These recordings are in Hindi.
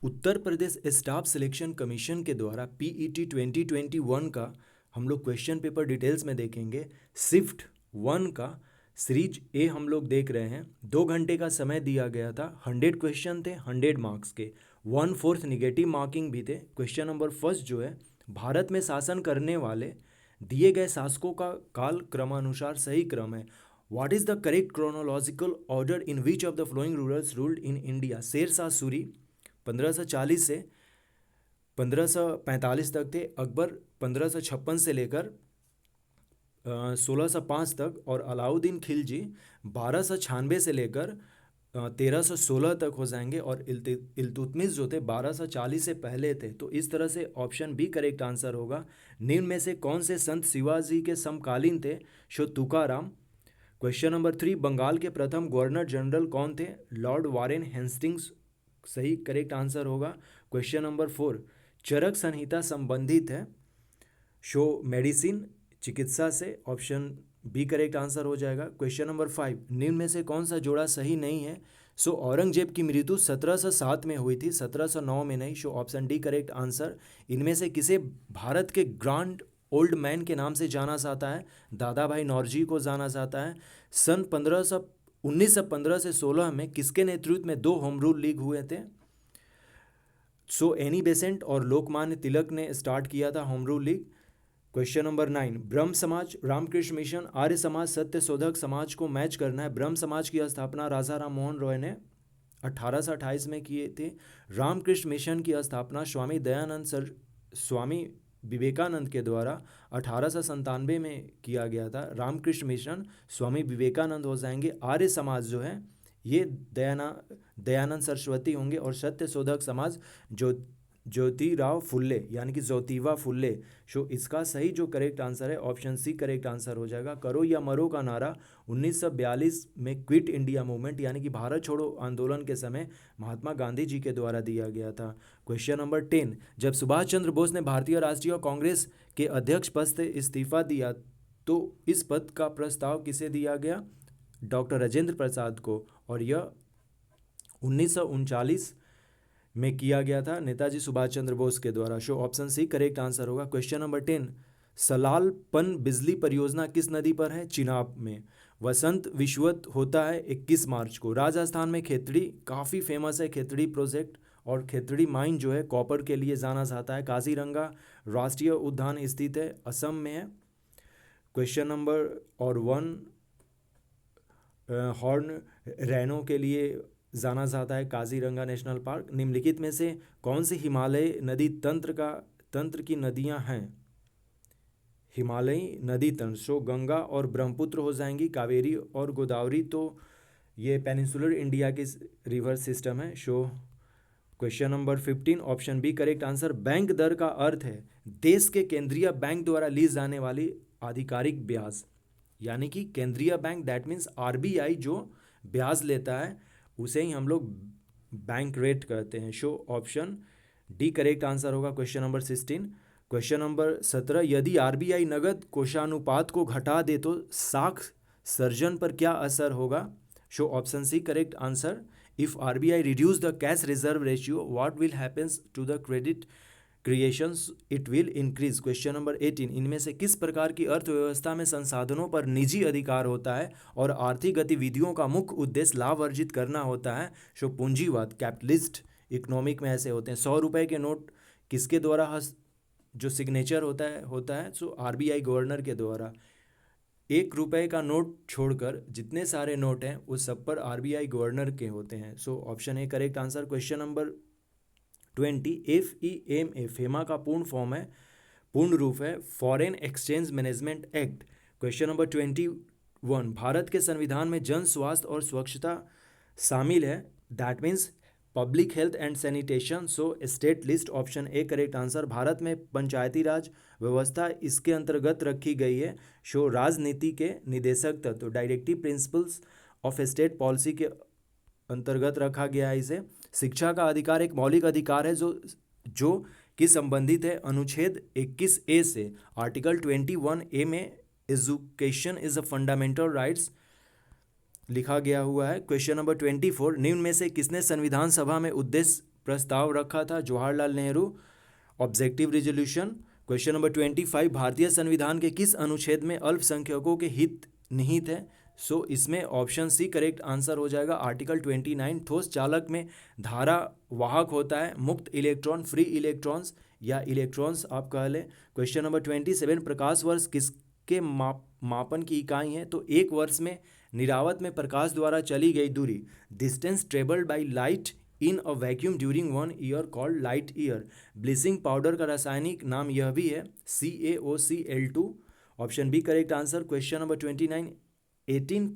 Uttar Pradesh staff selection commission के द्वारा पीईटी 2021 का हम लोग क्वेश्चन पेपर डिटेल्स में देखेंगे। शिफ्ट 1 का सीरीज ए हम लोग देख रहे हैं। 2 घंटे का समय दिया गया था। 100 क्वेश्चन थे 100 मार्क्स के, 1/4 निगेटिव मार्किंग भी थे। क्वेश्चन नंबर फर्स्ट जो है, भारत में शासन करने वाले दिए गए शासकों का काल क्रमानुसार सही क्रम है। What is the correct chronological order in which of the following rulers ruled in India. Sher Shah Suri 1540 से 1545 तक थे। अकबर 1556 से लेकर 1605 तक, और अलाउद्दीन खिलजी 1296 से लेकर 1316 तक हो जाएंगे। और इल्तुतमिश जो थे 1240 से पहले थे। तो इस तरह से ऑप्शन बी करेक्ट आंसर होगा। निम्न में से कौन से संत शिवाजी के समकालीन थे। So Tukaram. Question number 3, Bengal के प्रथम गवर्नर जनरल कौन थे। लॉर्ड वारेन हेस्टिंग्स सही करेक्ट आंसर होगा। क्वेश्चन नंबर 4, चरक संहिता संबंधित है शो मेडिसिन चिकित्सा से। ऑप्शन बी करेक्ट आंसर हो जाएगा। क्वेश्चन नंबर 5, निम्न में से कौन सा जोड़ा सही नहीं है। सो औरंगजेब की मृत्यु 1707 में हुई थी, 1709 में नहीं। Show option D correct answer. इनमें से किसे भारत के ग्रांड ओल्ड मैन के नाम से जाना जाता है। दादा भाई नौरोजी को जाना जाता है। सन 1915 से 16 में किसके नेतृत्व में 2 होम रूल लीग हुए थे। सो एनी बेसेंट और लोकमान्य तिलक ने स्टार्ट किया था home rule league. Question number 9, ब्रह्म समाज, रामकृष्ण मिशन, आर्य समाज, सत्य शोधक समाज को मैच करना है। ब्रह्म समाज की स्थापना राजा राम मोहन रॉय ने 1828 में किए थे। रामकृष्ण मिशन की स्थापना स्वामी विवेकानंद के द्वारा 1897 में किया गया था। रामकृष्ण मिशन स्वामी विवेकानंद हो जाएंगे। आर्य समाज जो है ये दयानंद सरस्वती होंगे। और सत्य शोधक समाज ज्योतिराव फुल्ले यानी कि ज्योतिबा फुल्ले। सो इसका सही जो करेक्ट आंसर है ऑप्शन सी करेक्ट आंसर हो जाएगा। करो या मरो का नारा 1942 में क्विट इंडिया मूवमेंट यानी कि भारत छोड़ो आंदोलन के समय महात्मा गांधी जी के द्वारा दिया गया था। क्वेश्चन नंबर 10, जब सुभाष चंद्र बोस ने भारतीय राष्ट्रीय कांग्रेस के अध्यक्ष पद से इस्तीफा दिया तो इस पद का प्रस्ताव किसे दिया गया। डॉक्टर राजेंद्र प्रसाद को। और यह 1939 में किया गया था नेताजी सुभाष चंद्र बोस के द्वारा। So option C correct answer होगा। क्वेश्चन नंबर 10, सलाल पन बिजली परियोजना किस नदी पर है। चिनाब में। वसंत विषुवत होता है 21 मार्च को। राजस्थान में खेतड़ी काफ़ी फेमस है, खेतड़ी प्रोजेक्ट। और खेतड़ी माइन जो है कॉपर के लिए जाना जाता है। काजीरंगा राष्ट्रीय उद्यान स्थित है, असम में है। क्वेश्चन नंबर 1, हॉर्न रैनो के लिए जाना जाता है काजीरंगा नेशनल पार्क। निम्नलिखित में से कौन सी हिमालय नदी तंत्र की नदियां हैं। हिमालयी नदी तंत्र सो गंगा और ब्रह्मपुत्र हो जाएंगी। कावेरी और गोदावरी तो ये पेनिनसुलर इंडिया की रिवर सिस्टम है। So question number 15 option B correct answer. Bank दर का अर्थ है देश के केंद्रीय बैंक द्वारा ली जाने वाली आधिकारिक ब्याज, यानी कि केंद्रीय बैंक दैट मीन्स आरबीआई जो ब्याज लेता है उसे ही हम लोग बैंक रेट कहते हैं। So option D correct answer होगा। Question number 16। क्वेश्चन नंबर 17, यदि आरबीआई नगद कोषानुपात को घटा दे तो साख सर्जन पर क्या असर होगा। So option C correct answer. If RBI reduce the cash reserve ratio what will happens to the credit creations it will increase. Question number 18, इनमें से किस प्रकार की अर्थव्यवस्था में संसाधनों पर निजी अधिकार होता है और आर्थिक गतिविधियों का मुख्य उद्देश्य लाभ अर्जित करना होता है। सो पूंजीवाद कैपिटलिस्ट इकोनॉमिक में ऐसे होते हैं। 100 रुपए के नोट किसके द्वारा जो सिग्नेचर होता है सो आरबीआई गवर्नर के द्वारा। 1 रुपए का नोट छोड़कर जितने सारे नोट हैं उस सब पर आरबीआई गवर्नर के होते हैं। So option A correct answer. Question number 20, FEMA FEMA का पूर्ण रूप है foreign exchange management act. Question number 21, Bharat के संविधान में जन स्वास्थ्य और स्वच्छता शामिल है that means public health and sanitation. So state list option A correct answer. Bharat में पंचायती राज व्यवस्था इसके अंतर्गत रखी गई है। शो राजनीति के निदेशक तत्व directive principles of state policy के अंतर्गत रखा गया है इसे। शिक्षा का अधिकार एक मौलिक अधिकार है जो कि संबंधित है अनुच्छेद 21A से। आर्टिकल 21A में education is a fundamental rights लिखा गया हुआ है। क्वेश्चन नंबर 24, निम्न में से किसने संविधान सभा में उद्देश्य प्रस्ताव रखा था Jawaharlal Nehru? Objective resolution. Question number 25, भारतीय संविधान के किस अनुच्छेद में अल्पसंख्यकों के हित निहित है? सो इसमें ऑप्शन सी करेक्ट आंसर हो जाएगा, आर्टिकल 29। ठोस चालक में धारा वाहक होता है मुक्त इलेक्ट्रॉन, फ्री इलेक्ट्रॉन्स या इलेक्ट्रॉन्स आप कह लें। क्वेश्चन नंबर 27, प्रकाश वर्ष किसके मापन की इकाई है? तो एक वर्ष में निरावत में प्रकाश द्वारा चली गई दूरी, distance travelled by light in a vacuum during 1 year called light year. Bleaching powder का रासायनिक नाम यह भी है CaOCl2। Option B correct answer. Question number 29, 18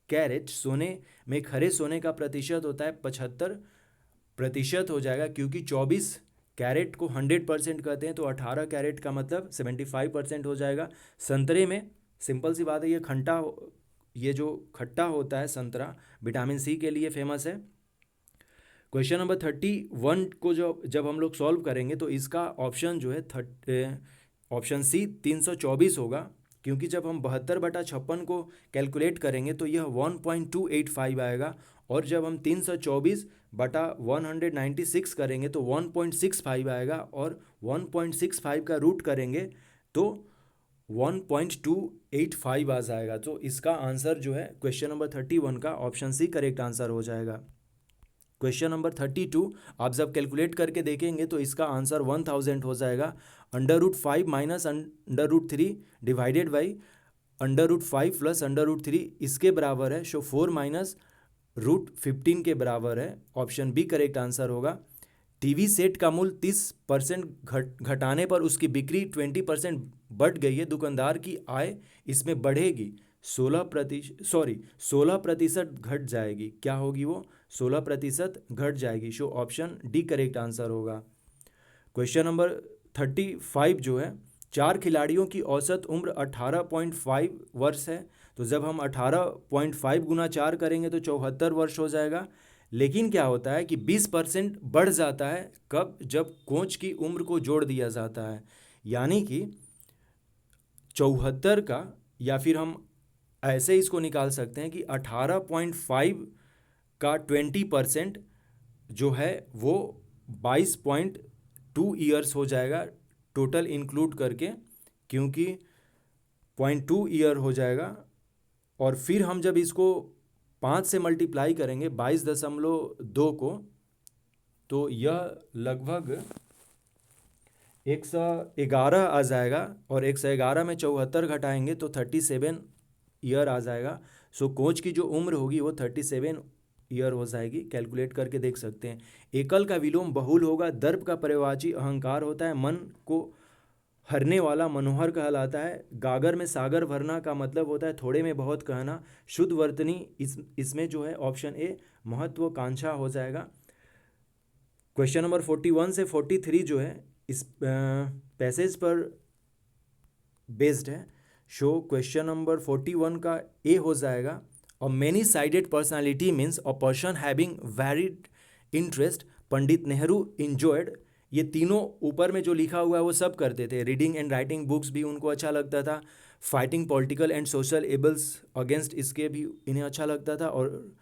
carat सोने में खरे सोने का प्रतिशत होता है 75% हो जाएगा, क्योंकि 24 कैरेट को 100% कहते हैं, तो 18 कैरेट का मतलब 75% हो जाएगा। संतरे में सिंपल सी बात है, ये जो खट्टा होता है संतरा, विटामिन सी के लिए फेमस है। क्वेश्चन नंबर 31 को जब हम लोग सॉल्व करेंगे तो इसका ऑप्शन जो है ऑप्शन सी 324 होगा, क्योंकि जब हम 72/56 को कैलकुलेट करेंगे तो यह 1.285 आएगा, और जब हम 324/196 करेंगे तो 1.65 आएगा, और 1.65 का रूट करेंगे तो 1.285 आ जाएगा। तो इसका आंसर जो है क्वेश्चन नंबर 31 का ऑप्शन सी करेक्ट आंसर हो जाएगा। क्वेश्चन नंबर 32, आप जब कैलकुलेट करके देखेंगे तो इसका आंसर 1000 हो जाएगा। √5 माइनस √3 डिवाइडेड बाई √5 प्लस √3 इसके बराबर है, सो 4 माइनस √15 के बराबर है। ऑप्शन बी करेक्ट आंसर होगा। टीवी सेट का मूल्य 30% घटाने पर उसकी बिक्री 20% बढ़ गई है, दुकानदार की आय इसमें बढ़ेगी 16% घट जाएगी। क्या होगी वो? 16% घट जाएगी। सो ऑप्शन डी करेक्ट आंसर होगा। क्वेश्चन नंबर 35 जो है, 4 खिलाड़ियों की औसत उम्र 18.5 वर्ष है, तो जब हम 18.5 गुना 4 करेंगे तो 74 वर्ष हो जाएगा। लेकिन क्या होता है कि 20% बढ़ जाता है, कब? जब कोच की उम्र को जोड़ दिया जाता है, यानी कि 74 का, या फिर हम ऐसे इसको निकाल सकते हैं कि 18.5 का 20% जो है वो 22.2 ईयर्स हो जाएगा टोटल इंक्लूड करके, क्योंकि 0.2 ईयर हो जाएगा। और फिर हम जब इसको 5 से मल्टीप्लाई करेंगे 22.2 को, तो यह लगभग 111 आ जाएगा, और 111 में 74 घटाएंगे तो 37 ईयर आ जाएगा। सो कोच की जो उम्र होगी वो 37 ईयर हो जाएगी। कैलकुलेट करके देख सकते हैं। एकल का विलोम बहुल होगा। दर्प का पर्यायवाची अहंकार होता है। मन को हरने वाला मनोहर कहलाता है। गागर में सागर भरना का मतलब होता है थोड़े में बहुत कहना। शुद्ध वर्तनी इसमें जो है ऑप्शन ए महत्वाकांक्षा हो जाएगा। क्वेश्चन नंबर 41 से 43 जो है इस पैसेज पर बेस्ड है। शो क्वेश्चन नंबर 41 का ए हो जाएगा। A many sided personality means a person having varied interest. Pandit Nehru enjoyed. ये तीनों ऊपर में जो लिखा हुआ है वो सब करते थे। रीडिंग एंड राइटिंग बुक्स भी उनको अच्छा लगता था। Fighting political and social evils against इसके भी इन्हें अच्छा लगता था। और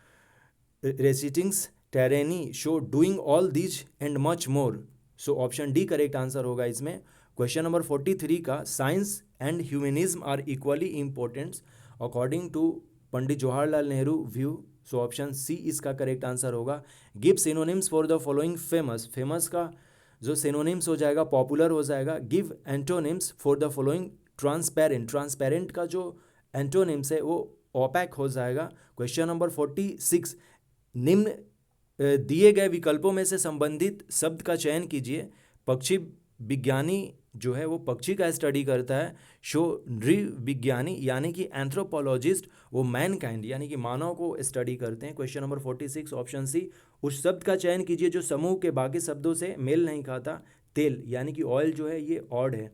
resisting tyranny so doing all these and much more. So option D correct answer होगा इसमें। क्वेश्चन नंबर 43 का, science and humanism are equally important according to Pandit Jawaharlal Nehru view. So option C इसका करेक्ट आंसर होगा। Give synonyms for the following famous. Famous का जो सिनोनिम्स हो जाएगा पॉपुलर हो जाएगा। Give antonyms for the following transparent. Transparent का जो एंटोनिम्स है वो ओपैक हो जाएगा। क्वेश्चन नंबर 46, निम्न दिए गए विकल्पों में से संबंधित शब्द का चयन कीजिए। पक्षी विज्ञानी जो है वो पक्षी का स्टडी करता है। शो नृविज्ञानी यानी कि एंथ्रोपोलॉजिस्ट वो मैनकाइंड यानी कि मानव को स्टडी करते हैं। Question number 46 option C. उस शब्द का चयन कीजिए जो समूह के बाकी शब्दों से मेल नहीं खाता। तेल यानी कि ऑयल जो है ये ऑड है।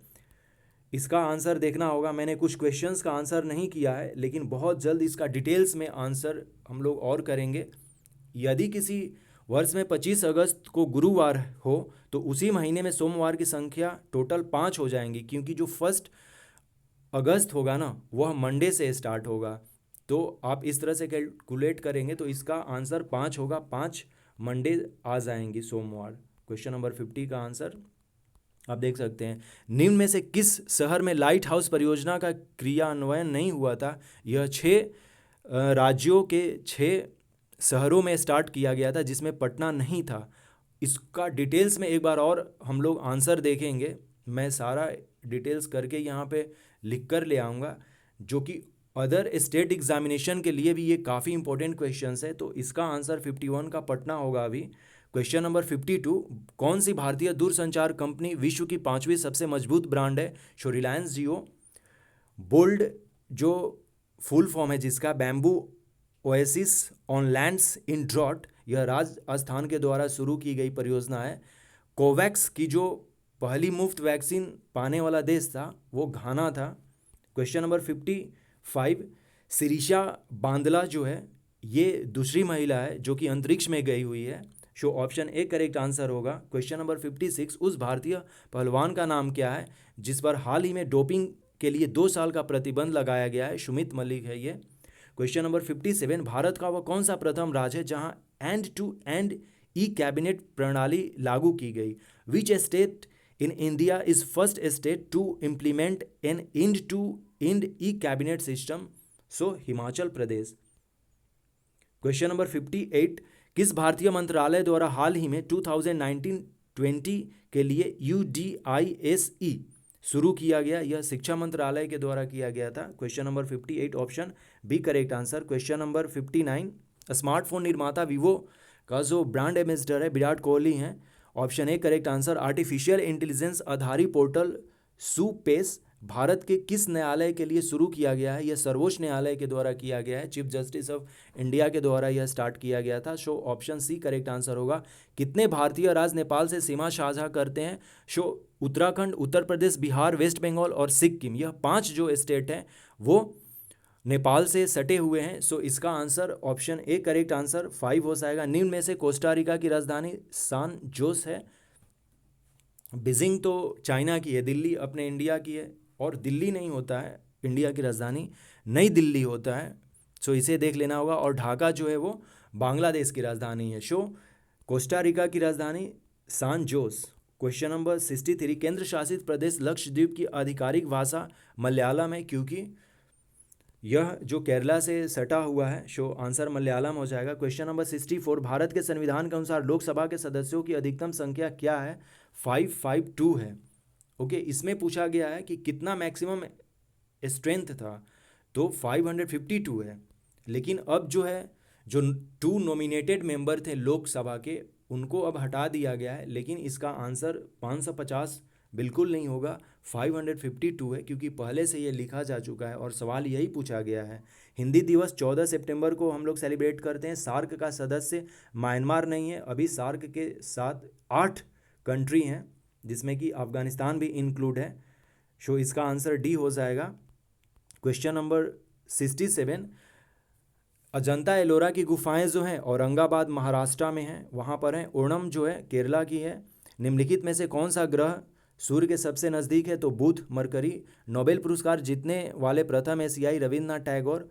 इसका आंसर देखना होगा। मैंने कुछ क्वेश्चंस का आंसर नहीं किया है, लेकिन बहुत जल्द इसका डिटेल्स में आंसर हम लोग और करेंगे। यदि किसी वर्ष में 25 अगस्त को गुरुवार हो तो उसी महीने में सोमवार की संख्या टोटल 5 हो जाएंगी, क्योंकि जो 1 अगस्त होगा ना वह मंडे से स्टार्ट होगा। तो आप इस तरह से कैलकुलेट करेंगे तो इसका आंसर 5 होगा। 5 मंडे आ जाएंगी सोमवार। क्वेश्चन नंबर 50 का आंसर आप देख सकते हैं। निम्न में से किस शहर में लाइट हाउस परियोजना का क्रियान्वयन नहीं हुआ था? यह 6 राज्यों के 6 शहरों में स्टार्ट किया गया था, जिसमें पटना नहीं था। इसका डिटेल्स में एक बार और हम लोग आंसर देखेंगे। मैं सारा डिटेल्स करके यहाँ पे लिख कर ले आऊँगा, जो कि अदर स्टेट एग्जामिनेशन के लिए भी ये काफ़ी इंपॉर्टेंट क्वेश्चंस है। तो इसका आंसर 51 का पटना होगा अभी। क्वेश्चन नंबर 52, कौन सी भारतीय दूरसंचार कंपनी विश्व की 5वीं सबसे मजबूत ब्रांड है? सो रिलायंस जियो। बोल्ड जो फुल फॉर्म है जिसका, bamboo oasis on lands in drought, यह राजस्थान के द्वारा शुरू की गई परियोजना है। कोवैक्स की जो पहली मुफ्त वैक्सीन पाने वाला देश था वो घाना था। क्वेश्चन नंबर 55, सिरीशा बांदला जो है ये दूसरी महिला है जो कि अंतरिक्ष में गई हुई है। So option A correct answer होगा। क्वेश्चन नंबर 56, उस भारतीय पहलवान का नाम क्या है जिस पर हाल ही में डोपिंग के लिए 2 साल का प्रतिबंध लगाया गया है? सुमित मलिक है ये। क्वेश्चन नंबर 57, भारत का वह कौन सा प्रथम राज्य है जहां end to end e cabinet प्रणाली लागू की गई? Which state in India is first state to implement an end to end e cabinet system? So Himachal Pradesh. Question number 58, किस भारतीय मंत्रालय द्वारा हाल ही में 2019-20 के लिए UDISE शुरू किया गया? यह शिक्षा मंत्रालय के द्वारा किया गया था। Question number 58 option B correct answer. Question number 59, smartphone निर्माता वीवो का जो ब्रांड एम्बेसडर है विराट कोहली हैं। Option A correct answer. Artificial intelligence आधारित पोर्टल सुपेस भारत के किस न्यायालय के लिए शुरू किया गया है? यह सर्वोच्च न्यायालय के द्वारा किया गया है। चीफ जस्टिस ऑफ इंडिया के द्वारा यह स्टार्ट किया गया था। So option C correct answer होगा। कितने भारतीय राज्य नेपाल से सीमा साझा करते हैं? शो उत्तराखंड, उत्तर प्रदेश, बिहार, वेस्ट बंगाल और सिक्किम, यह 5 जो स्टेट हैं वो नेपाल से सटे हुए हैं। सो इसका answer option A correct answer 5 हो जाएगा। निम्न में से कोस्टारिका की राजधानी सान जोस है। बीजिंग तो चाइना की है, दिल्ली अपने इंडिया की है, और दिल्ली नहीं होता है इंडिया की राजधानी, नई दिल्ली होता है। सो इसे देख लेना होगा। और ढाका जो है वो बांग्लादेश की राजधानी है। शो कोस्टारिका की राजधानी सान जोस। क्वेश्चन नंबर 63, केंद्र शासित प्रदेश लक्षद्वीप की आधिकारिक भाषा मलयालम है क्योंकि यह जो केरला से सटा हुआ है। शो आंसर मलयालम हो जाएगा। क्वेश्चन नंबर 64, भारत के संविधान के अनुसार लोकसभा के सदस्यों की अधिकतम संख्या क्या है? 552 है। ओके, इसमें पूछा गया है कि कितना मैक्सिमम स्ट्रेंथ था, तो 552 है। लेकिन अब जो है जो 2 नॉमिनेटेड मेंबर थे लोकसभा के उनको अब हटा दिया गया है। लेकिन इसका आंसर 550 बिल्कुल नहीं होगा, 552 है, क्योंकि पहले से ये लिखा जा चुका है और सवाल यही पूछा गया है। हिंदी दिवस 14 सितंबर को हम लोग सेलिब्रेट करते हैं। सार्क का सदस्य म्यांमार नहीं है, अभी सार्क के साथ 8 कंट्री हैं जिसमें कि अफगानिस्तान भी इंक्लूड है। सो इसका आंसर डी हो जाएगा। क्वेश्चन नंबर 67, अजंता एलोरा की गुफाएं जो हैं औरंगाबाद महाराष्ट्र में हैं, वहाँ पर हैं। ओणम जो है केरला की है। निम्नलिखित में से कौन सा ग्रह सूर्य के सबसे नज़दीक है? तो बुध, मरकरी। नोबेल पुरस्कार जीतने वाले प्रथम एशियाई रविन्द्रनाथ टैगोर।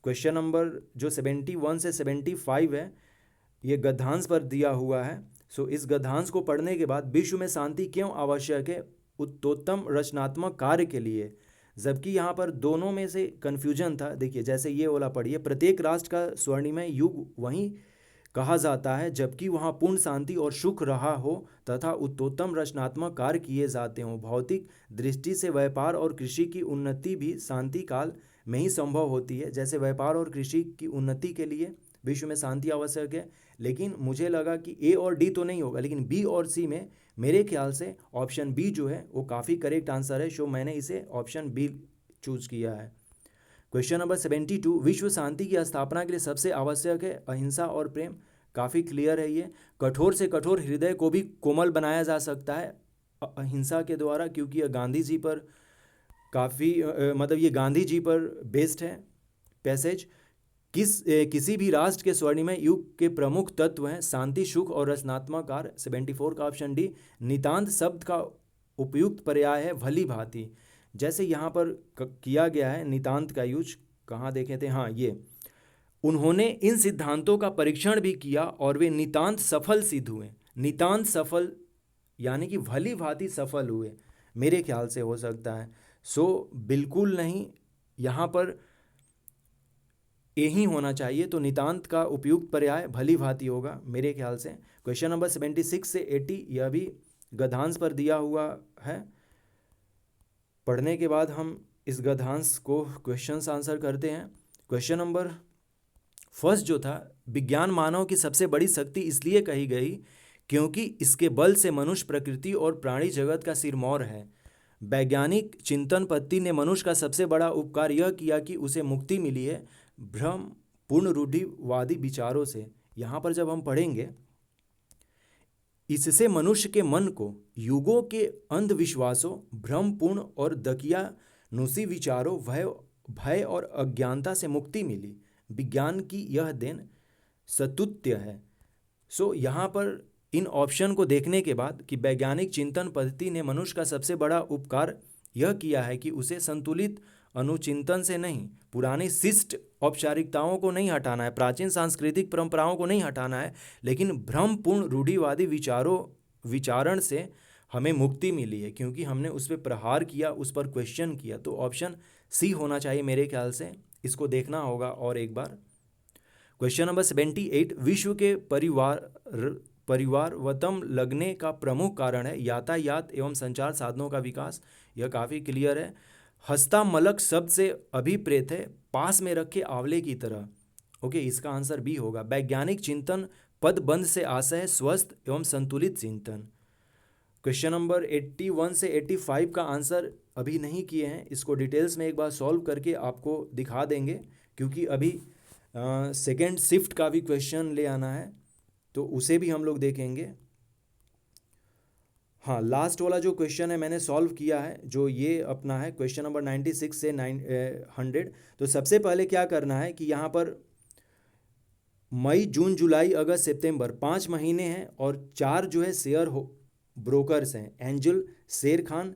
क्वेश्चन नंबर जो 71 से 75 है ये गद्यांश पर दिया हुआ है। सो इस गद्यांश को पढ़ने के बाद विश्व में शांति क्यों आवश्यक है उत्तोत्तम रचनात्मक कार्य के लिए? जबकि यहाँ पर दोनों में से कन्फ्यूजन था। देखिए जैसे ये वाला पढ़िए, प्रत्येक राष्ट्र का स्वर्णिमय युग वहीं कहा जाता है जबकि वहाँ पूर्ण शांति और सुख रहा हो तथा उत्तोत्तम रचनात्मक कार्य किए जाते हों। भौतिक दृष्टि से व्यापार और कृषि की उन्नति भी शांति काल में ही संभव होती है। जैसे व्यापार और कृषि की उन्नति के लिए विश्व में शांति आवश्यक है। लेकिन मुझे लगा कि ए और डी तो नहीं होगा, लेकिन बी और सी में मेरे ख्याल से ऑप्शन बी जो है वो काफ़ी करेक्ट आंसर है। सो मैंने इसे ऑप्शन बी चूज किया है। क्वेश्चन नंबर 72, विश्व शांति की स्थापना के लिए सबसे आवश्यक है अहिंसा और प्रेम। काफ़ी क्लियर है ये। कठोर से कठोर हृदय को भी कोमल बनाया जा सकता है अहिंसा के द्वारा, क्योंकि यह गांधी जी पर काफ़ी मतलब ये गांधी जी पर बेस्ड है पैसेज। किसी भी राष्ट्र के स्वर्णिमय युग के प्रमुख तत्व हैं शांति, सुख और रचनात्मक कार्य। 74 का ऑप्शन डी। नितांत शब्द का उपयुक्त पर्याय है भली भांति। जैसे यहाँ पर किया गया है नितांत का यूज, कहाँ देखे थे, हाँ ये, उन्होंने इन सिद्धांतों का परीक्षण भी किया और वे नितांत सफल सिद्ध हुए। नितांत सफल यानी कि भली भांति सफल हुए, मेरे ख्याल से हो सकता है। सो बिल्कुल नहीं, यहाँ पर यही होना चाहिए, तो नितांत का उपयुक्त पर्याय भली भांति होगा मेरे ख्याल से। क्वेश्चन नंबर 76 से 80 यह भी गद्यांश पर दिया हुआ है। पढ़ने के बाद हम इस गद्यांश को क्वेश्चंस आंसर करते हैं। क्वेश्चन नंबर फर्स्ट जो था, विज्ञान मानव की सबसे बड़ी शक्ति इसलिए कही गई क्योंकि इसके बल से मनुष्य प्रकृति और प्राणी जगत का सिरमौर है। वैज्ञानिक चिंतन पद्धति ने मनुष्य का सबसे बड़ा उपकार यह किया कि उसे मुक्ति मिली है भ्रम पूर्ण रूढ़िवादी विचारों से। यहाँ पर जब हम पढ़ेंगे, इससे मनुष्य के मन को युगों के अंधविश्वासों, भ्रमपूर्ण और दकियानुसी विचारों, भय और अज्ञानता से मुक्ति मिली। विज्ञान की यह देन सतुत्य है। सो यहाँ पर इन ऑप्शन को देखने के बाद कि वैज्ञानिक चिंतन पद्धति ने मनुष्य का सबसे बड़ा उपकार यह किया है कि उसे संतुलित अनुचिंतन से नहीं, पुरानी शिष्ट औपचारिकताओं को नहीं हटाना है, प्राचीन सांस्कृतिक परंपराओं को नहीं हटाना है, लेकिन भ्रमपूर्ण रूढ़िवादी विचारण से हमें मुक्ति मिली है क्योंकि हमने उस पर प्रहार किया, उस पर क्वेश्चन किया। तो ऑप्शन सी होना चाहिए मेरे ख्याल से। इसको देखना होगा और एक बार। क्वेश्चन नंबर 78, विश्व के परिवारवतम लगने का प्रमुख कारण है यातायात एवं संचार साधनों का विकास। यह काफ़ी क्लियर है। हस्तामलक शब्द से अभिप्रेत है पास में रखे आंवले की तरह। ओके, इसका आंसर बी होगा। वैज्ञानिक चिंतन पदबंध से आशय है स्वस्थ एवं संतुलित चिंतन। क्वेश्चन नंबर 81 से 85 का आंसर अभी नहीं किए हैं, इसको डिटेल्स में एक बार सॉल्व करके आपको दिखा देंगे क्योंकि अभी सेकेंड शिफ्ट का भी क्वेश्चन ले आना है, तो उसे भी हम लोग देखेंगे। हाँ, लास्ट वाला जो क्वेश्चन है मैंने सॉल्व किया है, जो ये अपना है क्वेश्चन नंबर 96 से 100। तो सबसे पहले क्या करना है कि यहाँ पर मई, जून, जुलाई, अगस्त, सितंबर 5 महीने हैं और 4 जो है शेयर ब्रोकर्स हैं, एंजल, शेर खान,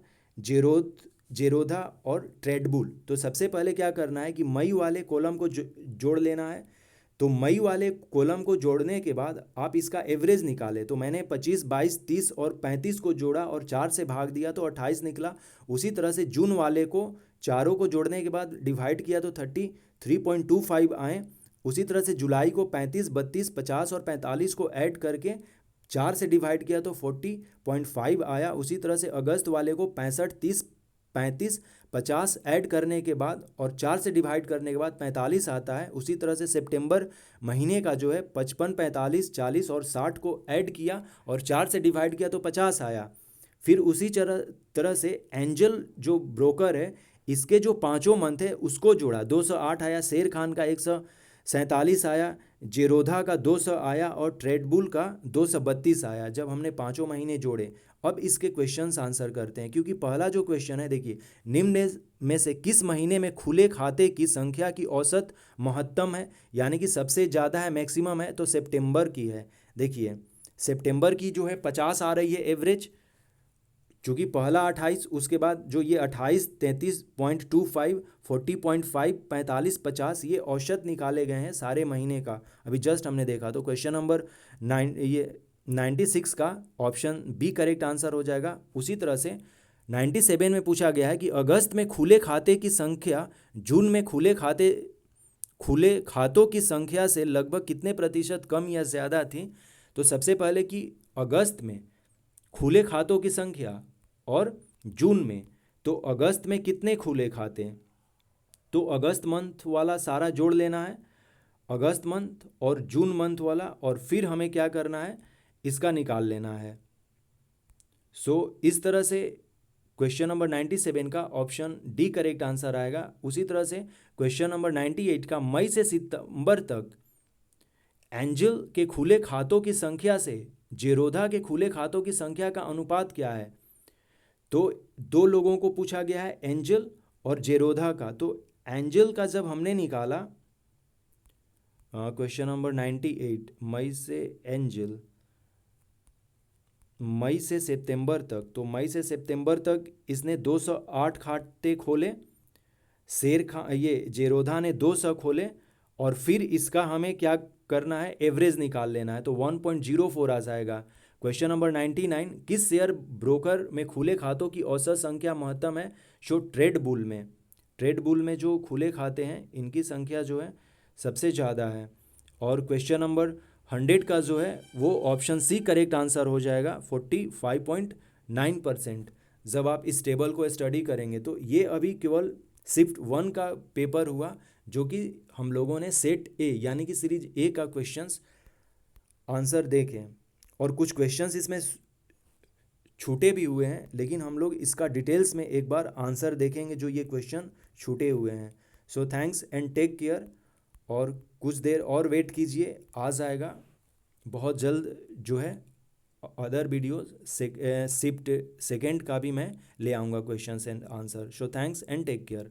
जेरोधा और ट्रेडबुल। तो सबसे पहले क्या करना है कि मई वाले कॉलम को जोड़ लेना है। तो मई वाले कॉलम को जोड़ने के बाद आप इसका एवरेज निकालें। तो मैंने 25, 22, 30 और 35 को जोड़ा और 4 से भाग दिया तो 28 निकला। उसी तरह से जून वाले को चारों को जोड़ने के बाद डिवाइड किया तो 33.25 आए। उसी तरह से जुलाई को 35, 32, 50 और 45 को ऐड करके 4 से डिवाइड किया तो 40.5 आया। उसी तरह से अगस्त वाले को 65, 30, 35, 50 ऐड करने के बाद और 4 से डिवाइड करने के बाद 45 आता है। उसी तरह से सितंबर महीने का जो है 55, 45, 40 और 60 को ऐड किया और 4 से डिवाइड किया तो 50 आया। फिर उसी तरह से एंजल जो ब्रोकर है, इसके जो पाँचों मंथ है उसको जोड़ा, 208 आया, शेर खान का 147 आया, जेरोधा का 200 आया और ट्रेडबुल का 232 आया जब हमने पाँचों महीने जोड़े। अब इसके क्वेश्चंस आंसर करते हैं क्योंकि पहला जो क्वेश्चन है, देखिए, निम्न में से किस महीने में खुले खाते की संख्या की औसत महत्तम है, यानी कि सबसे ज़्यादा है, मैक्सिमम है, तो सितंबर की है। देखिए, सितंबर की जो है 50 आ रही है एवरेज, चूँकि पहला 28, उसके बाद जो ये 28, 33.25, 40.5, 45, 50 ये औसत निकाले गए हैं सारे महीने का, अभी जस्ट हमने देखा। तो क्वेश्चन नंबर 96 का ऑप्शन बी करेक्ट आंसर हो जाएगा। उसी तरह से 97 में पूछा गया है कि अगस्त में खुले खाते की संख्या जून में खुले खातों की संख्या से लगभग कितने प्रतिशत कम या ज़्यादा थी। तो सबसे पहले कि अगस्त में खुले खातों की संख्या और जून में, तो अगस्त में कितने खुले खाते, तो अगस्त मंथ वाला सारा जोड़ लेना है, अगस्त मंथ और जून मंथ वाला, और फिर हमें क्या करना है, इसका निकाल लेना है। इस तरह से क्वेश्चन नंबर 97 का ऑप्शन डी करेक्ट आंसर आएगा। उसी तरह से क्वेश्चन नंबर 98 का मई से सितंबर तक एंजल के खुले खातों की संख्या से जेरोधा के खुले खातों की संख्या का अनुपात क्या है। तो 2 लोगों को पूछा गया है, एंजल और जेरोधा का। तो एंजल का जब हमने निकाला, क्वेश्चन नंबर 98, मई से एंजल, मई से सितंबर तक, तो मई से सितंबर तक इसने 208 खाते खोले, ये जेरोधा ने 200 खोले, और फिर इसका हमें क्या करना है, एवरेज निकाल लेना है। तो 1.04 आ जाएगा। क्वेश्चन नंबर 99, किस शेयर ब्रोकर में खुले खातों की औसत संख्या महत्तम है? शो ट्रेड बुल में जो खुले खाते हैं इनकी संख्या जो है सबसे ज़्यादा है। और क्वेश्चन नंबर 100 का जो है वो ऑप्शन सी करेक्ट आंसर हो जाएगा, 45.9%। जब आप इस टेबल को स्टडी करेंगे तो ये अभी केवल शिफ्ट 1 का पेपर हुआ, जो कि हम लोगों ने सेट ए यानी कि सीरीज ए का क्वेश्चंस आंसर देखे, और कुछ क्वेश्चंस इसमें छूटे भी हुए हैं, लेकिन हम लोग इसका डिटेल्स में एक बार आंसर देखेंगे जो ये क्वेश्चन छूटे हुए हैं। So thanks and take care, और कुछ देर और वेट कीजिए, आ जाएगा बहुत जल्द जो है अदर वीडियोस शिफ्ट सेकंड का भी मैं ले आऊँगा questions and answer. So thanks and take care.